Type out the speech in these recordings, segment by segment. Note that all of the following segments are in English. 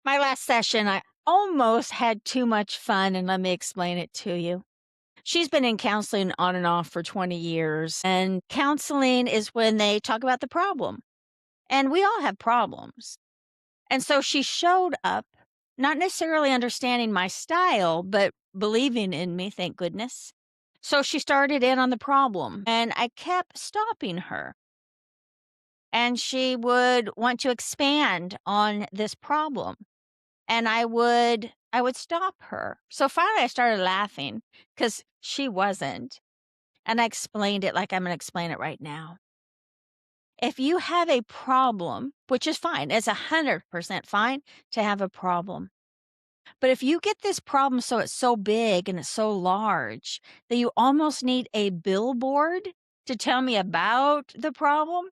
My last session, I almost had too much fun, and let me explain it to you. She's been in counseling on and off for 20 years, and counseling is when they talk about the problem. And we all have problems. And so she showed up, not necessarily understanding my style, but believing in me, thank goodness. So she started in on the problem, and I kept stopping her. And she would want to expand on this problem. And I would stop her. So finally I started laughing because she wasn't, and I explained it like I'm gonna explain it right now. If you have a problem, which is fine, it's 100% fine to have a problem. But if you get this problem so it's so big and it's so large that you almost need a billboard to tell me about the problem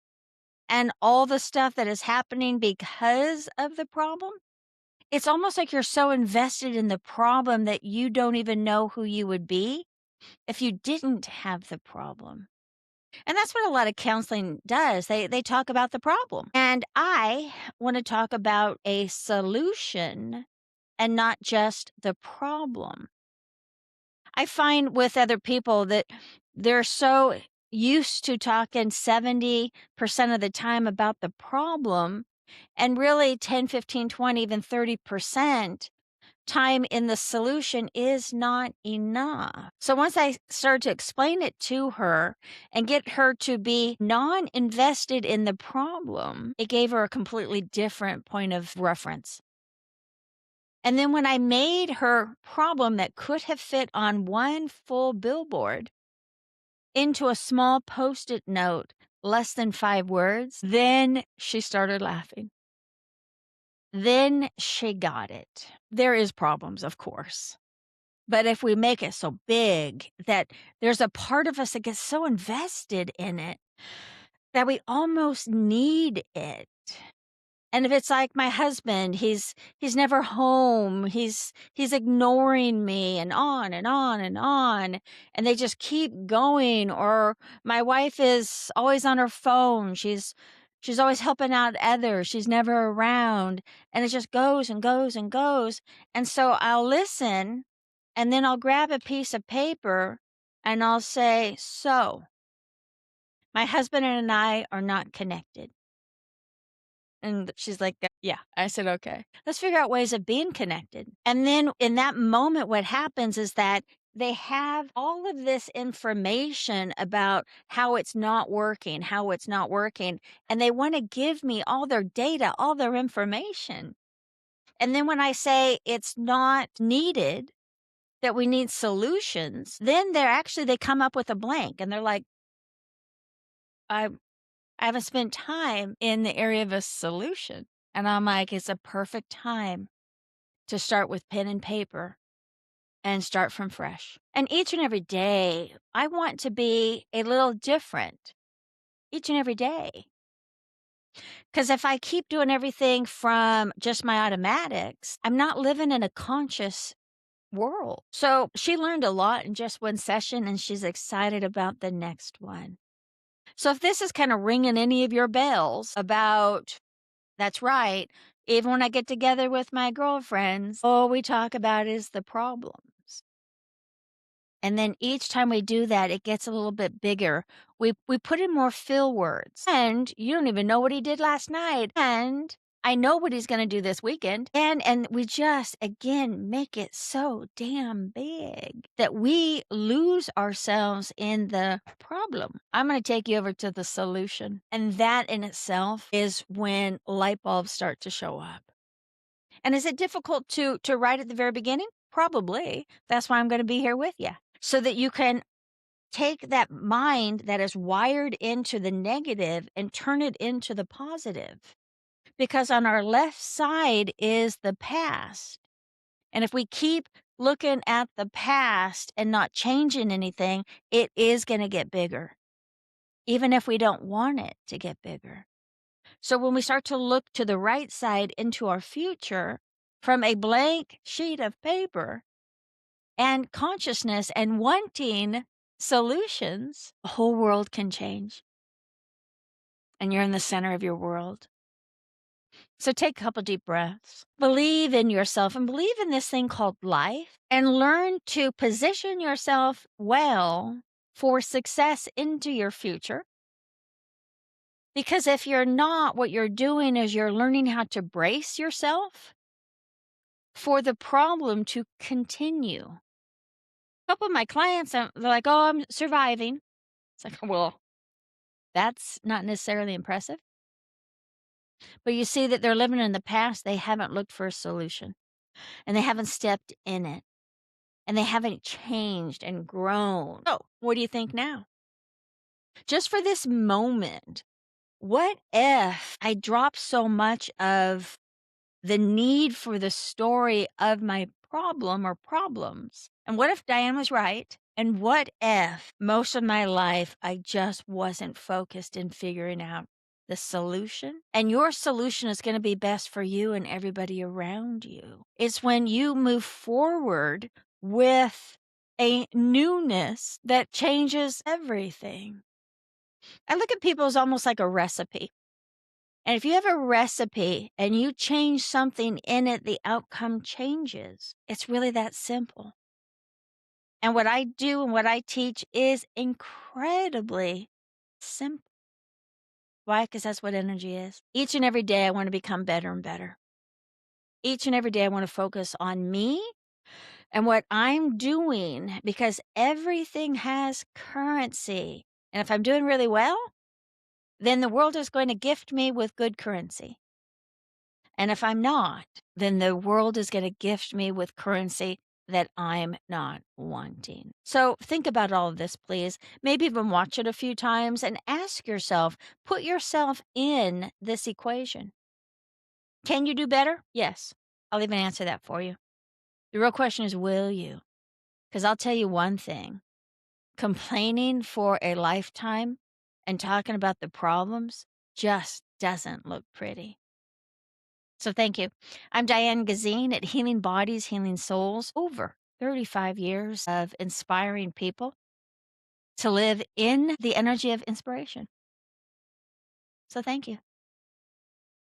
and all the stuff that is happening because of the problem, it's almost like you're so invested in the problem that you don't even know who you would be if you didn't have the problem. And that's what a lot of counseling does. They talk about the problem. And I want to talk about a solution and not just the problem. I find with other people that they're so used to talking 70% of the time about the problem, and really 10, 15, 20, even 30% time in the solution is not enough. So once I started to explain it to her and get her to be non invested in the problem, it gave her a completely different point of reference. And then when I made her problem that could have fit on one full billboard into a small post it note, less than 5 words, then she started laughing. Then she got it. There is problems, of course. But if we make it so big that there's a part of us that gets so invested in it that we almost need it. And if it's like my husband, he's never home, he's ignoring me and on and on and on, and they just keep going. Or my wife is always on her phone. She's always helping out others. She's never around. And it just goes and goes and goes. And so I'll listen and then I'll grab a piece of paper and I'll say, "So, my husband and I are not connected." And she's like, "Yeah." I said, "Okay. Let's figure out ways of being connected." And then in that moment, what happens is that they have all of this information about how it's not working, how it's not working. And they want to give me all their data, all their information. And then when I say it's not needed, that we need solutions, then they come up with a blank and they're like, I I haven't spent time in the area of a solution. And I'm like, it's a perfect time to start with pen and paper and start from fresh. And each and every day, I want to be a little different each and every day. Because if I keep doing everything from just my automatics, I'm not living in a conscious world. So she learned a lot in just one session and she's excited about the next one. So if this is kind of ringing any of your bells about, that's right, even when I get together with my girlfriends, all we talk about is the problems. And then each time we do that, it gets a little bit bigger. We put in more fill words. And you don't even know what he did last night. And I know what he's going to do this weekend. And we just again make it so damn big that we lose ourselves in the problem. I'm going to take you over to the solution. And that in itself is when light bulbs start to show up. And is it difficult to write at the very beginning? Probably. That's why I'm going to be here with you, so that you can take that mind that is wired into the negative and turn it into the positive. Because on our left side is the past. And if we keep looking at the past and not changing anything, it is going to get bigger, even if we don't want it to get bigger. So when we start to look to the right side into our future from a blank sheet of paper and consciousness and wanting solutions, the whole world can change. And you're in the center of your world. So take a couple deep breaths. Believe in yourself and believe in this thing called life and learn to position yourself well for success into your future. Because if you're not, what you're doing is you're learning how to brace yourself for the problem to continue. A couple of my clients, they're like, oh, I'm surviving. It's like, well, that's not necessarily impressive. But you see that they're living in the past. They haven't looked for a solution and they haven't stepped in it and they haven't changed and grown. So, what do you think now? Just for this moment, what if I drop so much of the need for the story of my problem or problems? And what if Diane was right? And what if most of my life I just wasn't focused in figuring out the solution? And your solution is going to be best for you and everybody around you. It's when you move forward with a newness that changes everything. I look at people as almost like a recipe. And if you have a recipe and you change something in it, the outcome changes. It's really that simple. And what I do and what I teach is incredibly simple. Why? Because that's what energy is. Each and every day, I want to become better and better. Each and every day, I want to focus on me and what I'm doing because everything has currency. And if I'm doing really well, then the world is going to gift me with good currency. And if I'm not, then the world is going to gift me with currency that I'm not wanting. So think about all of this, please. Maybe even watch it a few times and ask yourself, put yourself in this equation. Can you do better? Yes. I'll even answer that for you. The real question is, will you? Because I'll tell you one thing, complaining for a lifetime and talking about the problems just doesn't look pretty. So thank you. I'm Diane Gazine at Healing Bodies, Healing Souls. Over 35 years of inspiring people to live in the energy of inspiration. So thank you.